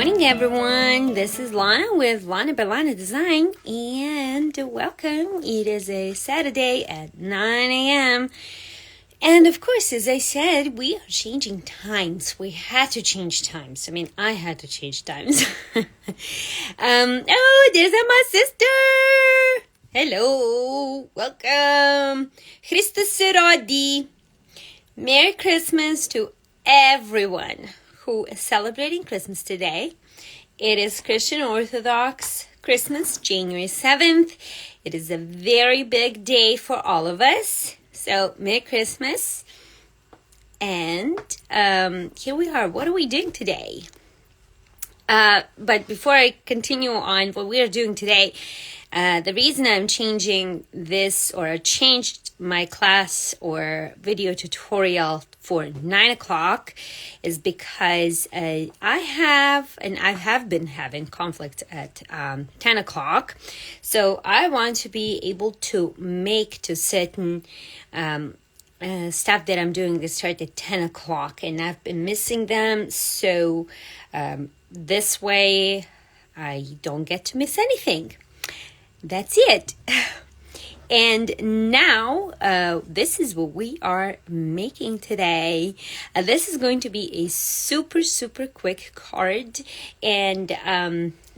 morning, everyone. This is Lana with Lana by Lana Design, and welcome. It is a Saturday at 9 a.m. And of course, as I said, we are changing times. We had to change times. I had to change times. Oh, there's my sister. Hello. Welcome. Christus rodi. Merry Christmas to everyone who is celebrating Christmas today. It is Christian Orthodox Christmas, January 7th. It is a very big day for all of us. So, Merry Christmas. And here we are. What are we doing today? But before I continue on what we are doing today, the reason I'm changing this, or I changed my class or video tutorial for 9 o'clock, is because I have been having conflict at 10 o'clock. So I want to be able to make to certain stuff that I'm doing this start at 10 o'clock, and I've been missing them. So this way I don't get to miss anything. That's it. And now, this is what we are making today. This is going to be a super, super quick card. And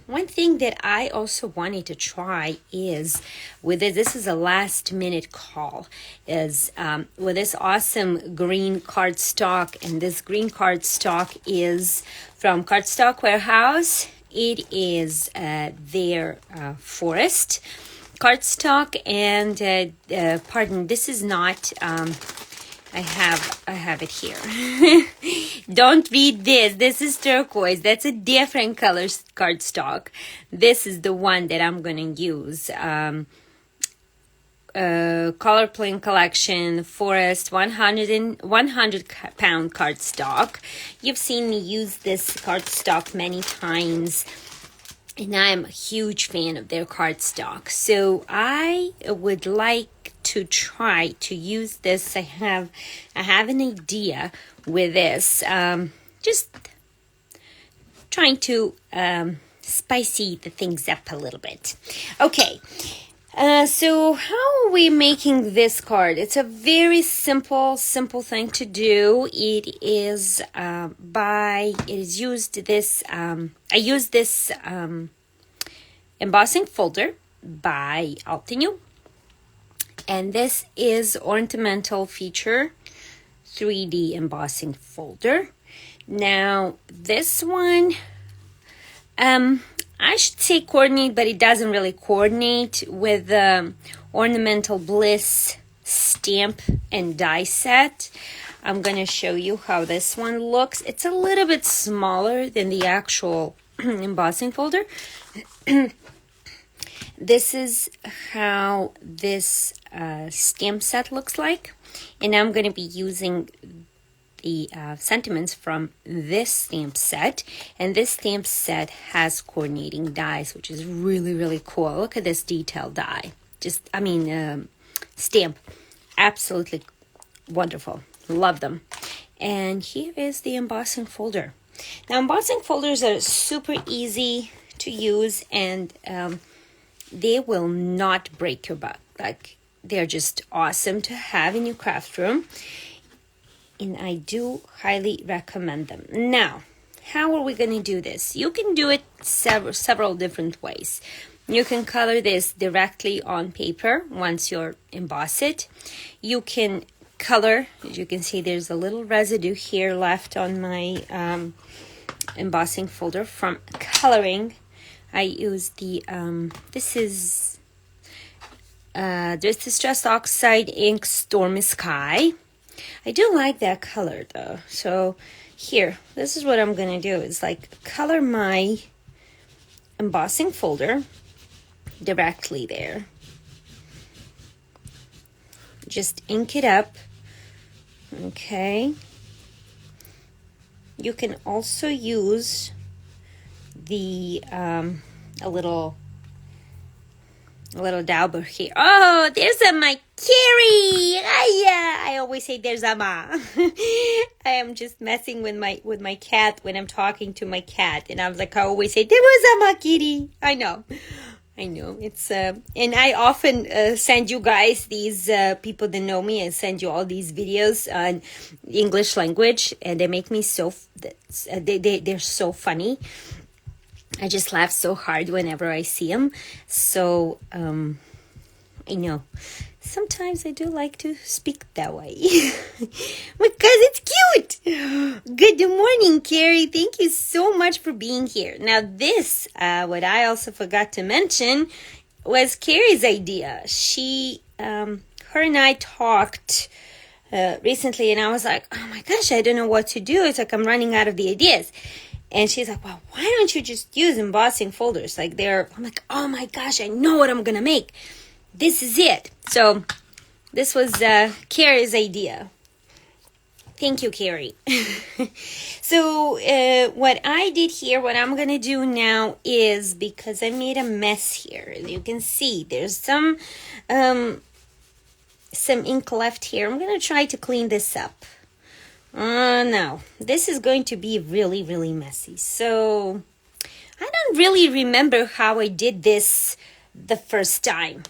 one thing that I also wanted to try is with it, this is a last minute call, is with this awesome green cardstock. And this green cardstock is from Cardstock Warehouse. It is their forest cardstock, and pardon, this is not I have it here. Don't read this. This is turquoise. That's a different color cardstock. This is the one that I'm gonna use. Color Plain Collection Forest 100 pound cardstock. You've seen me use this cardstock many times, and I'm a huge fan of their cardstock. So I would like to try to use this. I have an idea with this. Just trying to spicy the things up a little bit. Okay. So how are we making this card? It's a very simple thing to do. I use this embossing folder by Altenew, and this is ornamental feature 3D embossing folder. Now this one, I should say coordinate, but it doesn't really coordinate with the Ornamental Bliss stamp and die set. I'm going to show you how this one looks. It's a little bit smaller than the actual embossing folder. This is how this stamp set looks like. And I'm going to be using the sentiments from this stamp set, and this stamp set has coordinating dies, which is really, really cool. Look at this detail die. Stamp. Absolutely wonderful. Love them. And here is the embossing folder. Now, embossing folders are super easy to use, and they will not break your butt. Like, they're just awesome to have in your craft room. And I do highly recommend them. Now, how are we going to do this? You can do it several different ways. You can color this directly on paper once you emboss it. You can color, as you can see, there's a little residue here left on my embossing folder from coloring. I use the, this is Distress Oxide Ink Stormy Sky. I do like that color though. So here, this is what I'm going to do. Is like color my embossing folder directly there. Just ink it up. Okay. You can also use the a little dauber here. Oh, there's my Carrie. I always say there's a ma. I am just messing with my cat when I'm talking to my cat, and I always say there was a ma, kitty. I know. It's and I often send you guys these people that know me. I send you all these videos on English language, and they make me so they're so funny. I just laugh so hard whenever I see them. So I know sometimes I do like to speak that way because it's cute. Good morning, Carrie. Thank you so much for being here. Now this, what I also forgot to mention, was Carrie's idea. She, her and I talked recently, and I was like, oh my gosh, I don't know what to do. It's like I'm running out of the ideas. And she's like, well, why don't you just use embossing folders? I'm like, oh my gosh, I know what I'm going to make. This is it. So this was Carrie's idea. Thank you, Carrie. So what I did here, what I'm going to do now is, because I made a mess here, as you can see, there's some ink left here. I'm going to try to clean this up. No, this is going to be really, really messy. So I don't really remember how I did this the first time.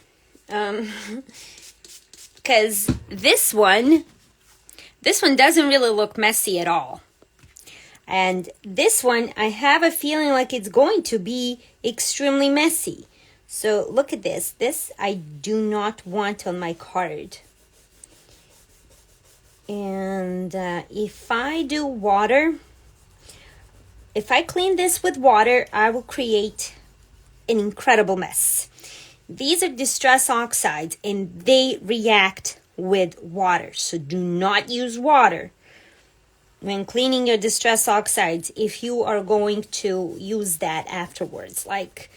Because this one doesn't really look messy at all. And this one, I have a feeling like it's going to be extremely messy. So look at this. This I do not want on my card. And if I do water, if I clean this with water, I will create an incredible mess. These are distress oxides, and they react with water. So do not use water when cleaning your distress oxides if you are going to use that afterwards. Like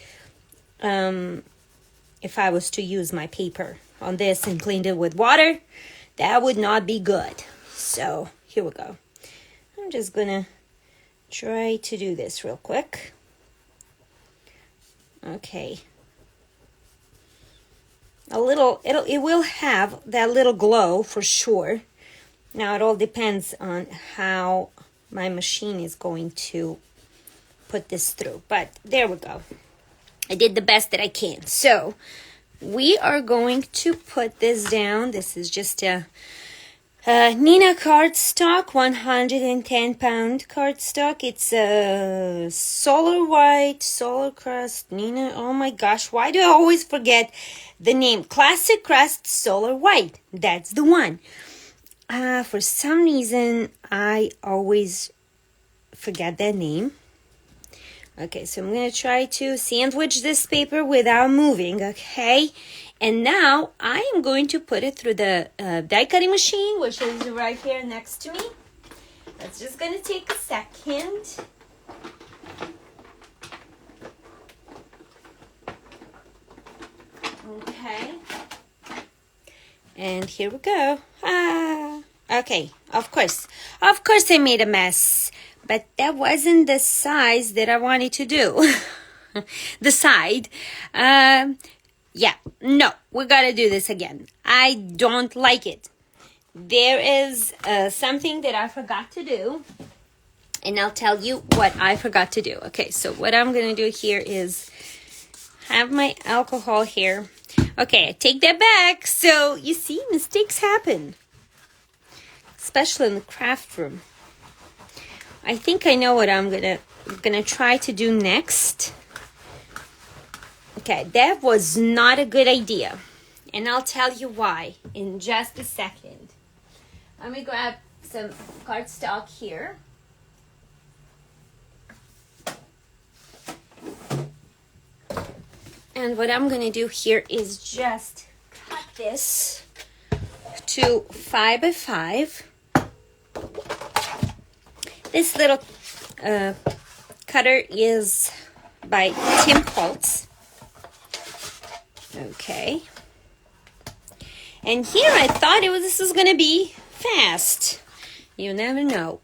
if I was to use my paper on this and cleaned it with water, that would not be good. So here we go. I'm just gonna try to do this real quick. Okay. It will have that little glow for sure. Now it all depends on how my machine is going to put this through. But there we go. I did the best that I can. So we are going to put this down. This is just a Nina cardstock, 110-pound cardstock. It's a solar white, solar crust, Nina. Oh my gosh, why do I always forget the name? Classic crust solar white. That's the one. For some reason, I always forget that name. Okay, so I'm going to try to sandwich this paper without moving, okay? And now I am going to put it through the die cutting machine, which is right here next to me. That's just going to take a second. Okay. And here we go. Okay, of course I made a mess. But that wasn't the size that I wanted to do. The side. Yeah, no, we gotta do this again. I don't like it. There is something that I forgot to do. And I'll tell you what I forgot to do. Okay, so what I'm gonna do here is have my alcohol here. Okay, I take that back. So, you see, mistakes happen. Especially in the craft room. I think I know what I'm gonna try to do next. Okay, that was not a good idea. And I'll tell you why in just a second. Let me grab some cardstock here. And what I'm gonna do here is just cut this to 5 by 5. This little cutter is by Tim Holtz. Okay. And here I thought this was going to be fast. You never know.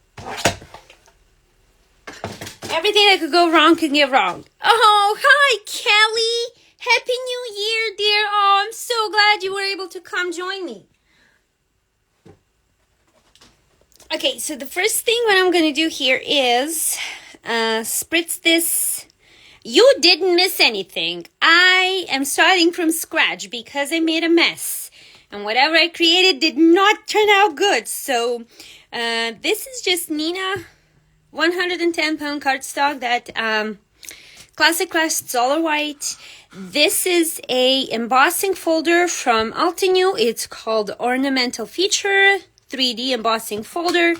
Everything that could go wrong can get wrong. Oh, hi, Kelly. Happy New Year, dear. Oh, I'm so glad you were able to come join me. Okay, so the first thing what I'm going to do here is spritz this. You didn't miss anything. I am starting from scratch because I made a mess. And whatever I created did not turn out good. So this is just Nina 110-pound cardstock that Classic Crafts Solar White. This is a embossing folder from Altenew. It's called Ornamental Feature 3D embossing folder.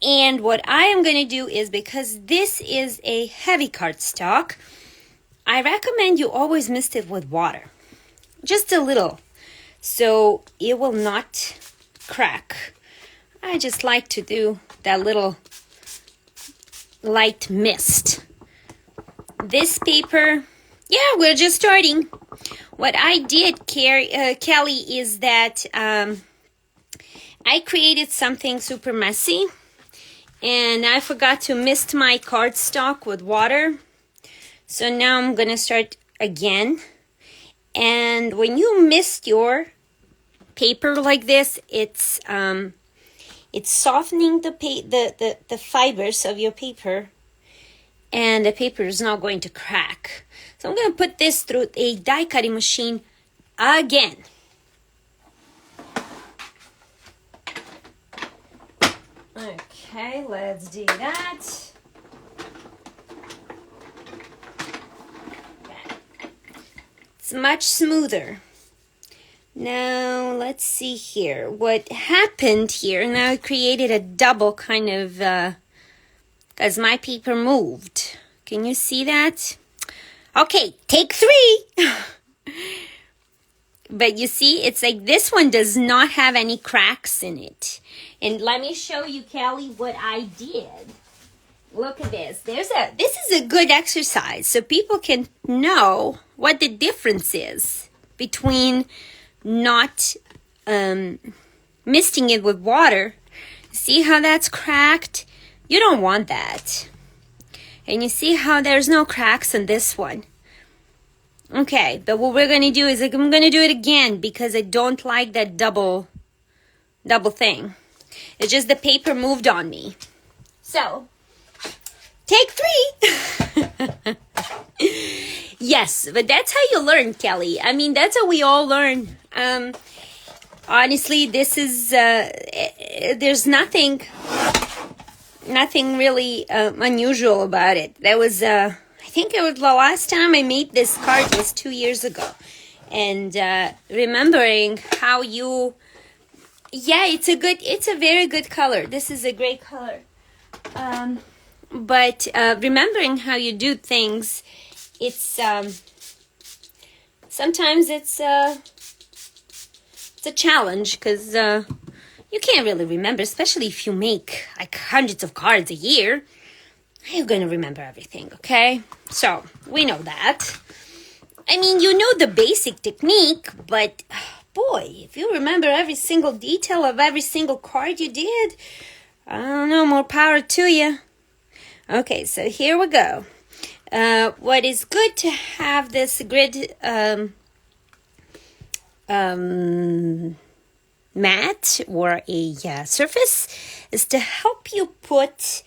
And what I am going to do is, because this is a heavy cardstock, I recommend you always mist it with water. Just a little, so it will not crack. I just like to do that little light mist. This paper, yeah, we're just starting. What I did, Kelly, is that I created something super messy, and I forgot to mist my cardstock with water. So now I'm gonna start again. And when you mist your paper like this, it's softening the fibers of your paper, and the paper is not going to crack. So I'm gonna put this through a die cutting machine again. Okay, let's do that. It's much smoother. Now, let's see here. What happened here, now I created a double kind of, because my paper moved. Can you see that? Okay, take 3. But you see, it's like this one does not have any cracks in it. And let me show you, Kelly, what I did. Look at this. This is a good exercise so people can know what the difference is between not misting it with water. See how that's cracked? You don't want that. And you see how there's no cracks in this one. Okay, but what we're going to do is I'm going to do it again because I don't like that double thing. It's just the paper moved on me. So, take 3. Yes, but that's how you learn, Kelly. I mean, that's how we all learn. Honestly, this is, there's nothing really unusual about it. That was, I think it was the last time I made this card was 2 years ago. And remembering how you, yeah, it's a very good color. This is a great color. But remembering how you do things, it's sometimes it's a challenge because you can't really remember, especially if you make like hundreds of cards a year. How are you going to remember everything, okay? So we know that. I mean, you know the basic technique, but boy, if you remember every single detail of every single card you did, I don't know, more power to you. Okay, so here we go. What is good to have this grid mat or a surface is to help you put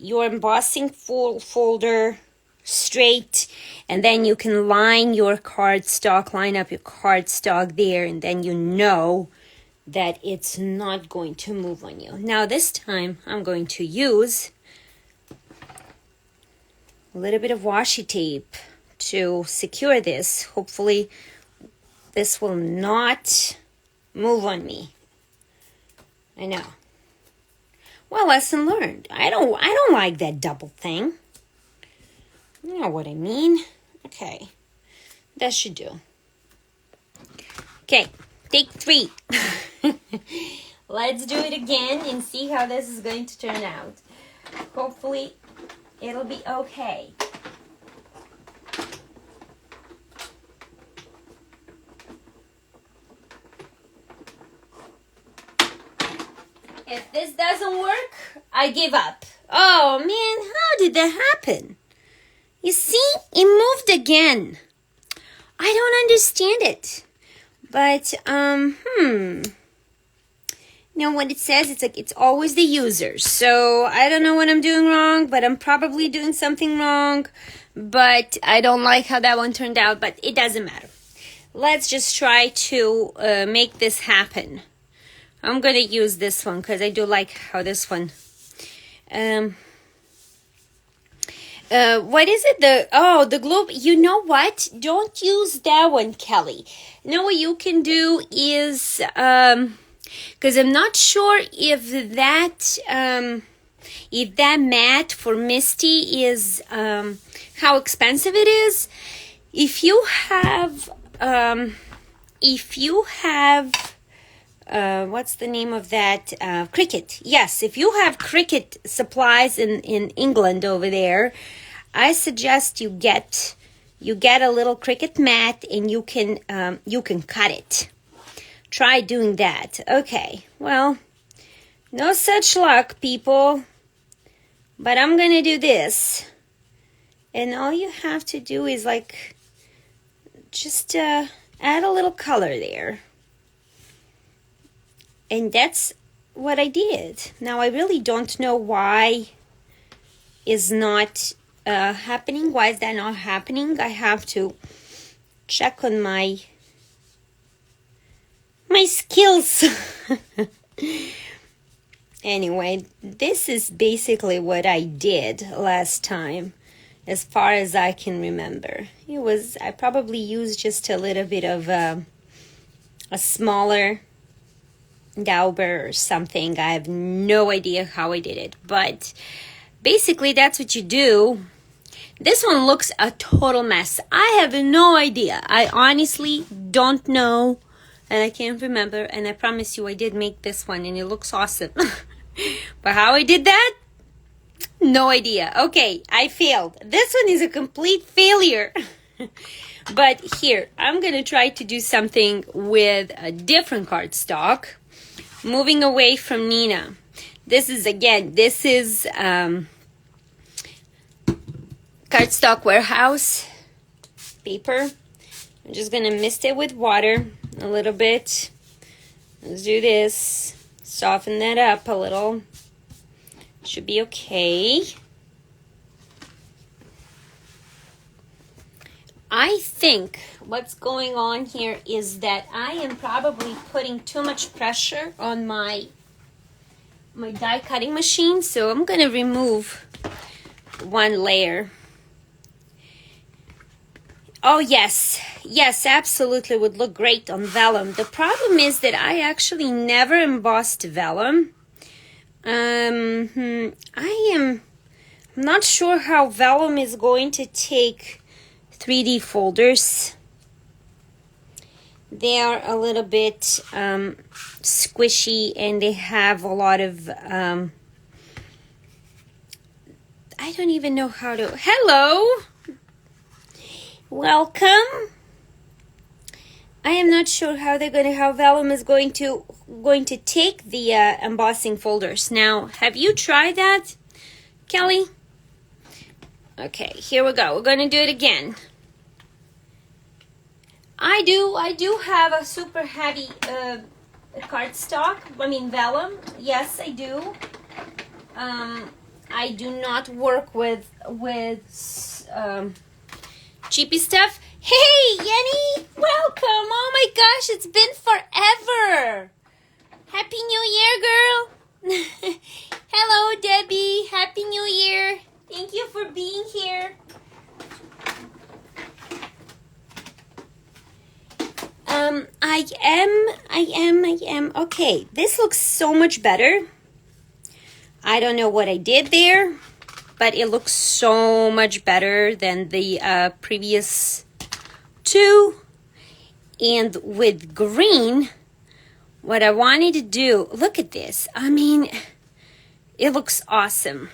your embossing folder straight, and then you can line up your cardstock there, and then you know that it's not going to move on you. Now this time I'm going to use a little bit of washi tape to secure this. Hopefully this will not move on me. I know. Well, lesson learned. I don't like that double thing. You know what I mean? Okay. That should do. Okay, take 3. Let's do it again and see how this is going to turn out. Hopefully it'll be okay. If this doesn't work, I give up. Oh man, how did that happen? You see, it moved again. I don't understand it. But, know what it says? It's like it's always the user. So I don't know what I'm doing wrong, but I'm probably doing something wrong. But I don't like how that one turned out, but it doesn't matter. Let's just try to make this happen. I'm going to use this one because I do like how this one... what is it? The globe. You know what? Don't use that one, Kelly. You know what you can do is, because I'm not sure if that mat for Misty is, how expensive it is. If you have, what's the name of that? Cricut. Yes, if you have Cricut supplies in England over there, I suggest you get a little Cricut mat and you can cut it. Try doing that. Okay, well, no such luck, people. But I'm gonna do this. And all you have to do is like, just add a little color there. And that's what I did. Now, I really don't know why is not happening. Why is that not happening? I have to check on my skills. Anyway, this is basically what I did last time, as far as I can remember. I probably used just a little bit of a smaller dauber or something. I have no idea how I did it, but basically that's what you do. This one looks a total mess. I have no idea. I honestly don't know, and I can't remember, and I promise you I did make this one and it looks awesome. But how I did that? No idea. Okay, I failed. This one is a complete failure. But here, I'm gonna try to do something with a different cardstock. Moving away from Nina. This is cardstock warehouse paper. I'm just gonna mist it with water a little bit. Let's do this. Soften that up a little. Should be okay. I think what's going on here is that I am probably putting too much pressure on my die cutting machine, so I'm gonna remove one layer. Oh yes, absolutely would look great on vellum. The problem is that I actually never embossed vellum. I'm not sure how vellum is going to take 3D folders. They are a little bit squishy, and they have a lot of I don't even know how to... Hello! Welcome. I am not sure how vellum is going to take the embossing folders. Now, have you tried that, Kelly? Okay, here we go. We're going to do it again. I do have a super heavy cardstock. I mean vellum. Yes, I do. I do not work with cheapy stuff. Hey, Yenny, welcome. Oh my gosh, it's been forever. Happy New Year, girl. Hello, Debbie. Happy New Year. Thank you for being here. I am. Okay, this looks so much better. I don't know what I did there, but it looks so much better than the previous two. And with green, what I wanted to do, look at this. I mean, it looks awesome.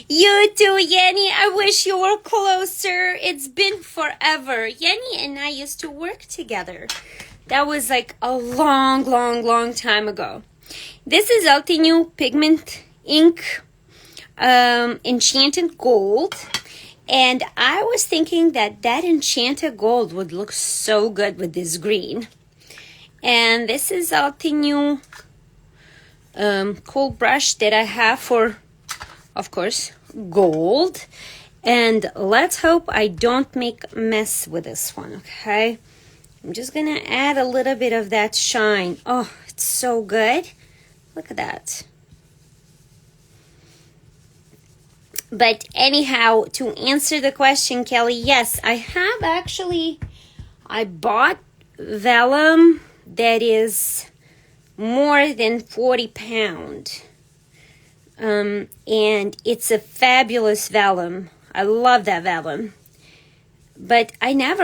You too, Yenny. I wish you were closer. It's been forever. Yenny and I used to work together. That was like a long time ago. This is Altenew Pigment Ink Enchanted Gold. And I was thinking that Enchanted Gold would look so good with this green. And this is Altenew cool brush that I have for, of course, gold. And let's hope I don't make a mess with this one, okay? I'm just gonna add a little bit of that shine. Oh, it's so good. Look at that. But anyhow, to answer the question, Kelly, yes, I have actually, I bought vellum that is more than 40 pounds. And it's a fabulous vellum. I love that vellum. But I never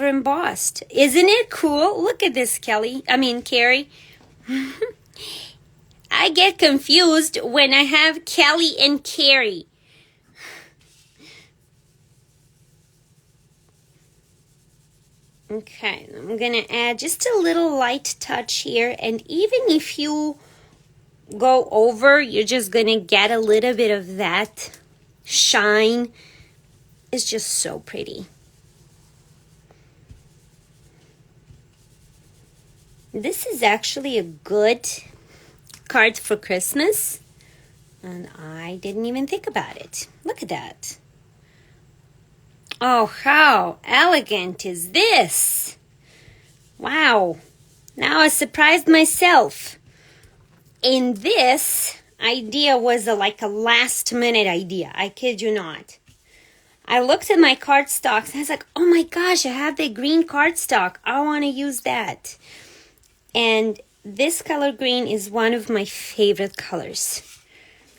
embossed. Isn't it cool? Look at this, Carrie. I get confused when I have Kelly and Carrie. Okay, I'm gonna add just a little light touch here, and even if you go over, you're just gonna get a little bit of that shine. It's just so pretty. This is actually a good card for Christmas, and I didn't even think about it. Look at that. Oh, how elegant is this? Wow. Now I surprised myself. And this idea was like a last minute idea. I kid you not. I looked at my cardstocks and I was like, oh my gosh, I have the green cardstock. I want to use that. And this color green is one of my favorite colors.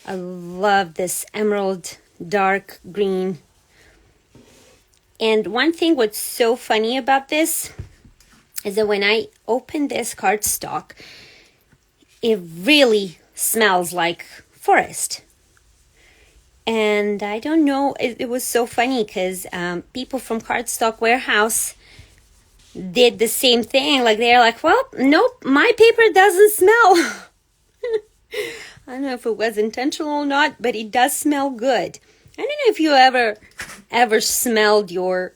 I love this emerald dark green. And one thing what's so funny about this is that when I open this cardstock, it really smells like forest. And I don't know, it was so funny because people from Cardstock Warehouse did the same thing. Like they're like, well, nope, my paper doesn't smell. I don't know if it was intentional or not, but it does smell good. I don't know if you ever smelled your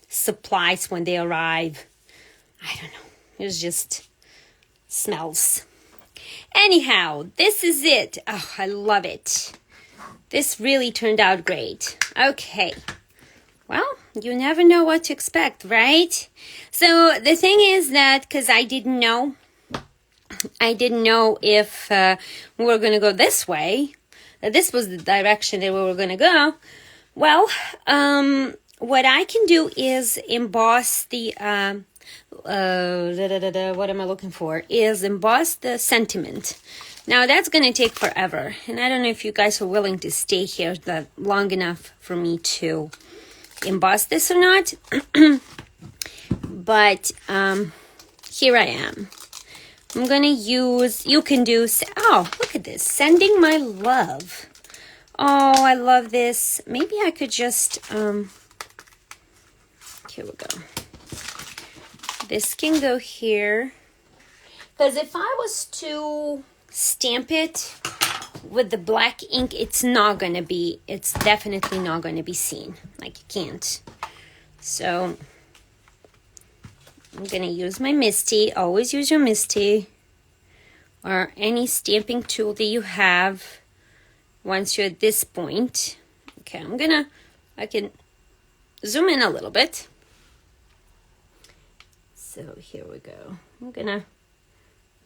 supplies when they arrive. I don't know. It just smells. Anyhow, this is it. Oh, I love it. This really turned out great. Okay. Well, you never know what to expect, right? So the thing is that because I didn't know if we were going to go this way. This was the direction that we were going to go. Well, what I can do is emboss the, what am I looking for? Is emboss the sentiment. Now, that's going to take forever. And I don't know if you guys are willing to stay here that long enough for me to emboss this or not. But here I am. I'm going to use, you can do, oh, look at this, sending my love. Oh, I love this. Maybe I could just, here we go. This can go here. Because if I was to stamp it with the black ink, it's definitely not going to be seen. Like, you can't. So I'm going to use my Misty. Always use your Misty or any stamping tool that you have once you're at this point. Okay, I can zoom in a little bit. So here we go. I'm going to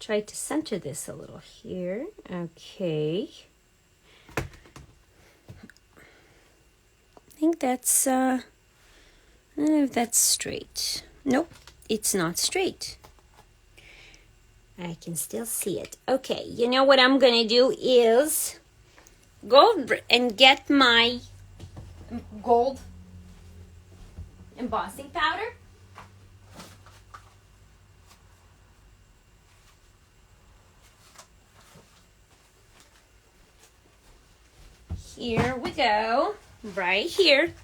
try to center this a little here. Okay. I think that's, I don't know if that's straight. Nope. It's not straight. I can still see it. Okay, you know what I'm gonna do is go and get my gold embossing powder. Here we go, right here.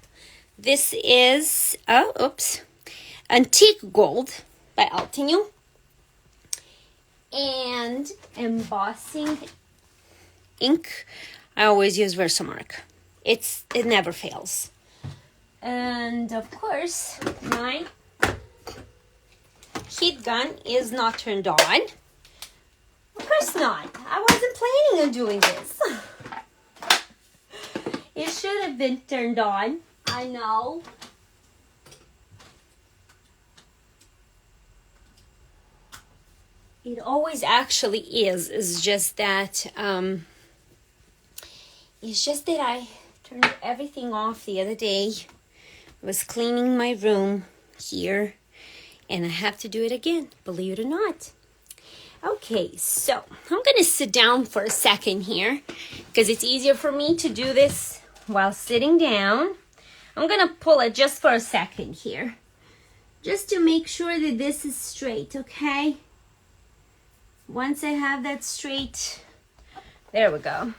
This is, Antique Gold by Altenew. And embossing ink, I always use Versamark. It never fails. And of course, my heat gun is not turned on. Of course not. I wasn't planning on doing this. It should have been turned on. I know. It always actually is. It's just that I turned everything off the other day. I was cleaning my room here, and I have to do it again, believe it or not. Okay, so I'm gonna sit down for a second here because it's easier for me to do this while sitting down. I'm gonna pull it just for a second here, just to make sure that this is straight, okay? Once I have that straight, there we go.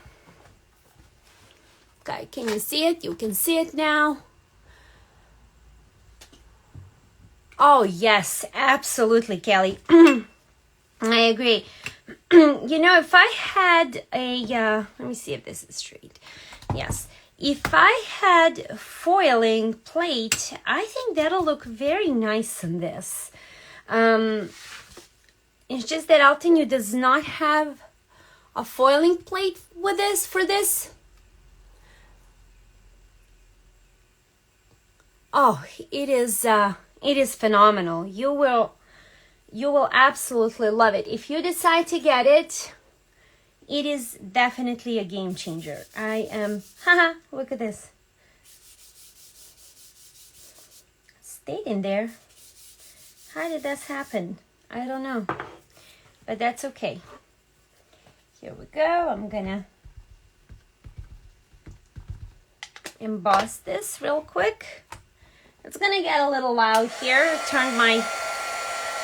Okay, can you see it? You can see it now. Oh, yes, absolutely, Kelly. I agree. You know, if I had a, let me see if this is straight. Yes. If I had foiling plate, I think that'll look very nice on this. It's just that Altenew does not have a foiling plate with this, for this. Oh, it is phenomenal. You will absolutely love it. If you decide to get it, it is definitely a game changer. I am, look at this. Stayed in there. How did this happen? I don't know, but that's okay. Here we go. I'm gonna emboss this real quick. It's gonna get a little loud here. Turn my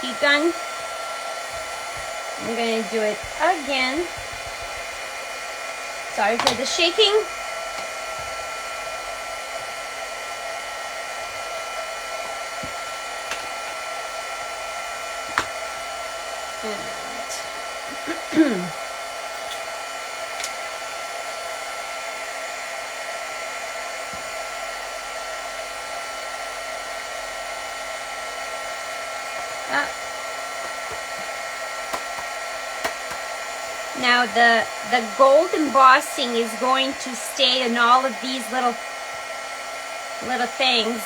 heat gun. I'm gonna do it again. Sorry for the shaking. Now the gold embossing is going to stay in all of these little things.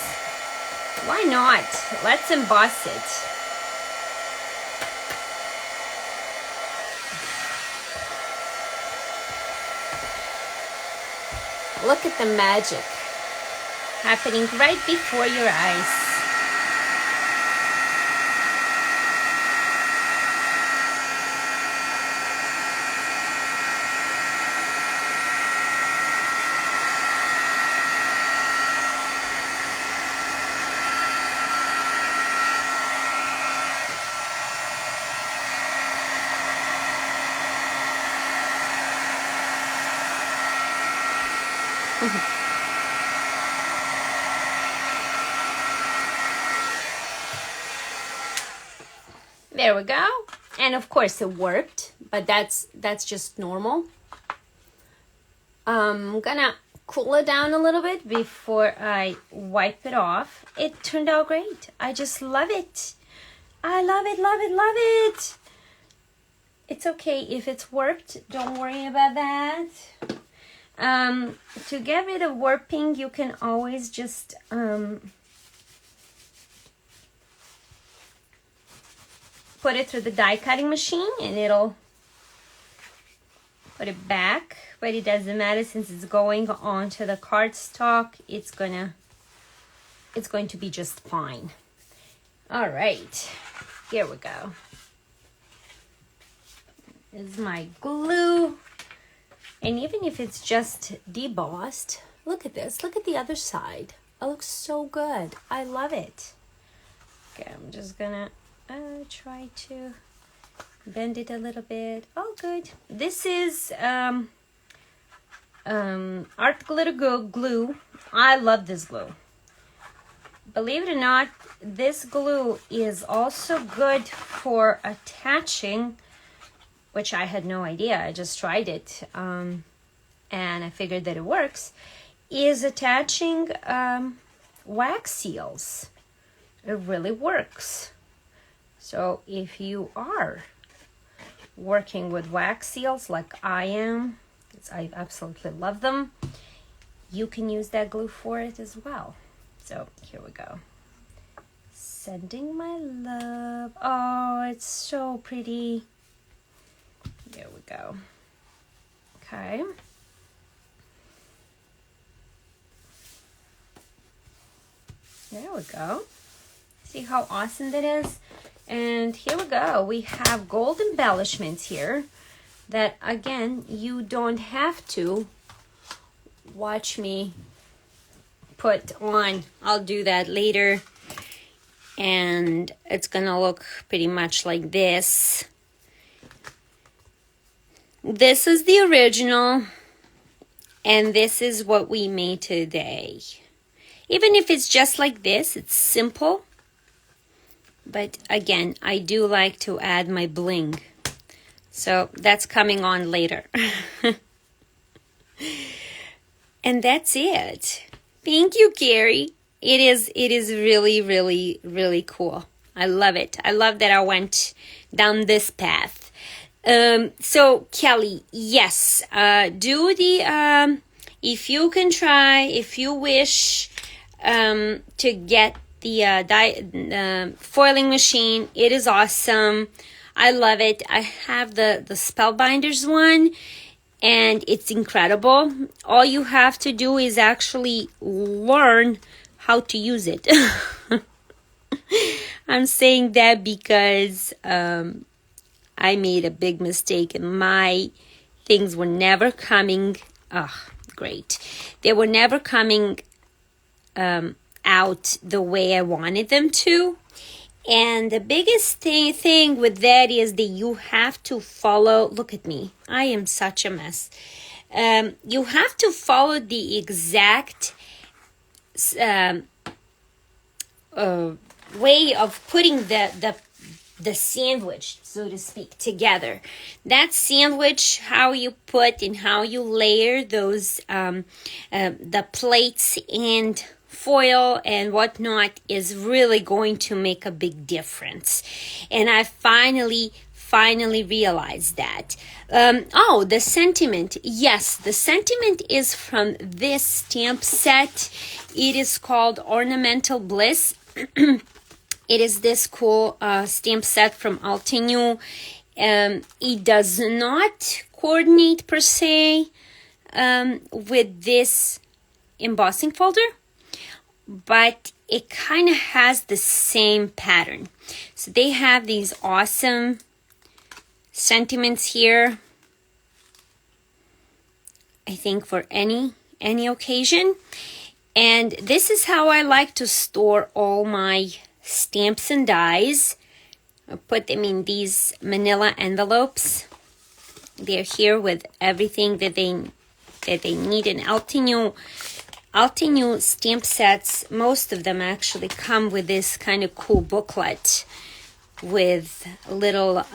Why not? Let's emboss it. Look at the magic happening right before your eyes. There we go. And of course it worked, but that's just normal. I'm gonna cool it down a little bit before I wipe it off. It turned out great. I just love it. I love it, love it, love it. It's okay if it's warped. Don't worry about that. To get rid of warping, you can always just put it through the die cutting machine and it'll put it back, but it doesn't matter since it's going onto the cardstock. It's going to be just fine. All right, here we go. This is my glue. And even if it's just debossed, look at this. Look at the other side. It looks so good. I love it. Okay, I'm just gonna try to bend it a little bit. Oh, good. This is Art Glitter glue. I love this glue. Believe it or not, this glue is also good for attaching, which I had no idea. I just tried it and I figured that it works, is wax seals. It really works. So if you are working with wax seals like I am, because I absolutely love them, you can use that glue for it as well. So here we go. Sending my love. Oh, it's so pretty. There we go. Okay. There we go. See how awesome that is? And here we go. We have gold embellishments here that, again, you don't have to watch me put on. I'll do that later. And it's gonna look pretty much like this. This is the original, and this is what we made today. Even if it's just like this, it's simple. But again, I do like to add my bling. So that's coming on later. And that's it. Thank you, Carrie. It is really, really, really cool. I love it. I love that I went down this path. So Kelly, yes, do the, if you can try, if you wish, to get the foiling machine. It is awesome. I love it. I have the Spellbinders one, and it's incredible. All you have to do is actually learn how to use it. I'm saying that because I made a big mistake, and my things were never coming. Great. They were never coming out the way I wanted them to. And the biggest thing with that is that you have to follow. Look at me. I am such a mess. You have to follow the exact way of putting the sandwich, so to speak, together. That sandwich, how you put and how you layer those the plates and foil and whatnot is really going to make a big difference. And I finally realized that. The sentiment. Yes, the sentiment is from this stamp set. It is called Ornamental Bliss. It is this cool stamp set from Altenew. It does not coordinate per se with this embossing folder, but it kind of has the same pattern. So they have these awesome sentiments here, I think, for any occasion. And this is how I like to store all my stamps and dies. I put them in these manila envelopes. They're here with everything that they need. In Altenew stamp sets, most of them actually come with this kind of cool booklet with a little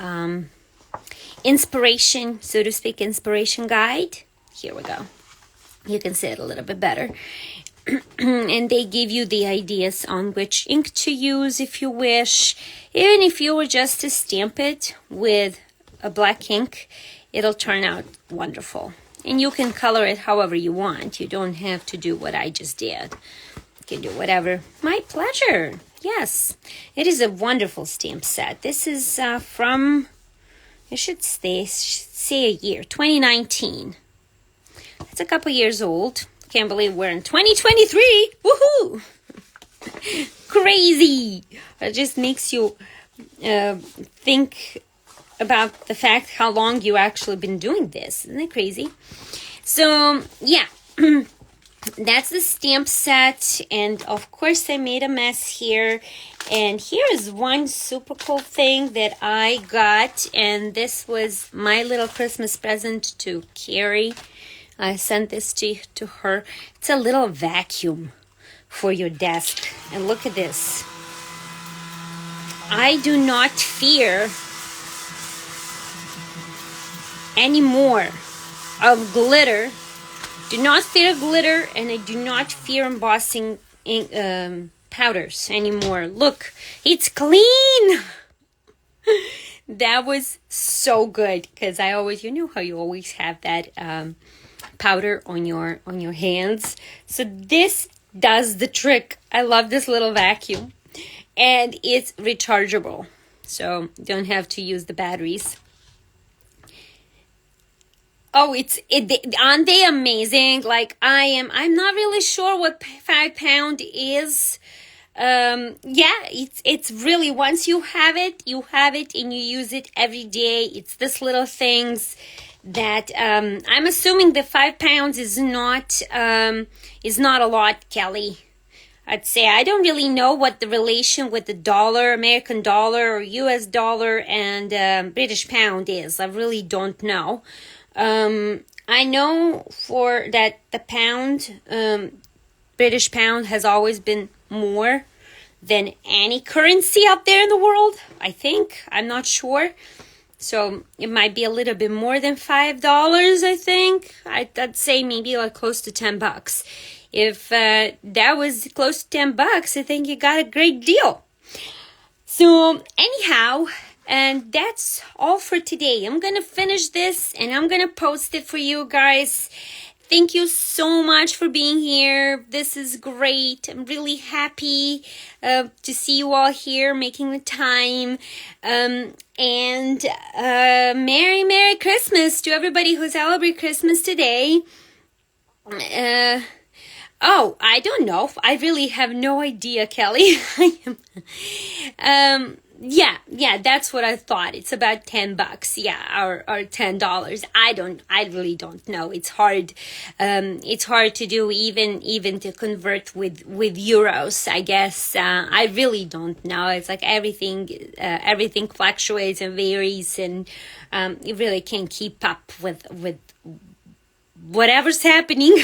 inspiration, so to speak, inspiration guide. Here we go. You can see it a little bit better. And they give you the ideas on which ink to use if you wish. Even if you were just to stamp it with a black ink, it'll turn out wonderful. And you can color it however you want. You don't have to do what I just did. You can do whatever. My pleasure. Yes, it is a wonderful stamp set. This is from, I should say a year, 2019. It's a couple years old. Can't believe we're in 2023. Woohoo! Crazy. It just makes you think about the fact how long you actually been doing this. Isn't it crazy? So, yeah. That's the stamp set. And, of course, I made a mess here. And here is one super cool thing that I got. And this was my little Christmas present to Carrie. I sent this to her. It's a little vacuum for your desk. And look at this. I do not fear any more of glitter. Do not fear glitter, and I do not fear embossing powders anymore. Look, it's clean. That was so good because I always, how you always have that powder on your hands. So this does the trick. I love this little vacuum, and it's rechargeable, so you don't have to use the batteries. Oh, aren't they amazing? Like I'm not really sure what 5 pound is. Yeah, it's really, once you have it and you use it every day. It's this little things that I'm assuming the 5 pounds is not a lot, Kelly. I'd say I don't really know what the relation with the dollar, American dollar or US dollar and British pound is. I really don't know. I know for that the pound, British pound has always been more than any currency out there in the world, I think. I'm not sure. So it might be a little bit more than $5, I think. I'd say maybe like close to $10. If that was close to $10, I think you got a great deal. So anyhow, and that's all for today. I'm going to finish this and I'm going to post it for you guys. Thank you so much for being here. This is great. I'm really happy to see you all here making the time. And Merry Christmas to everybody who celebrates Christmas today. Oh, I don't know. I really have no idea, Kelly. Yeah, that's what I thought. It's about $10. Yeah, or $10. I really don't know. It's hard. It's hard to do even to convert with euros, I guess. I really don't know. It's like everything fluctuates and varies, and you really can't keep up with whatever's happening.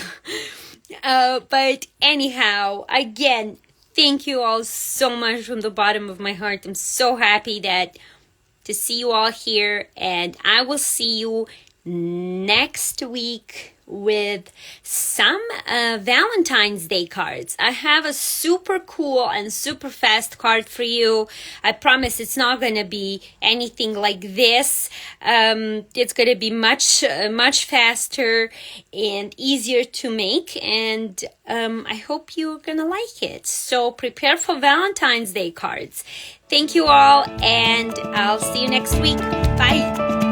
But anyhow, again, thank you all so much from the bottom of my heart. I'm so happy to see you all here, and I will see you next week with some Valentine's Day cards. I have a super cool and super fast card for you. I promise it's not going to be anything like this. It's going to be much faster and easier to make, and I hope you're going to like it. So prepare for Valentine's Day cards. Thank you all, and I'll see you next week. Bye.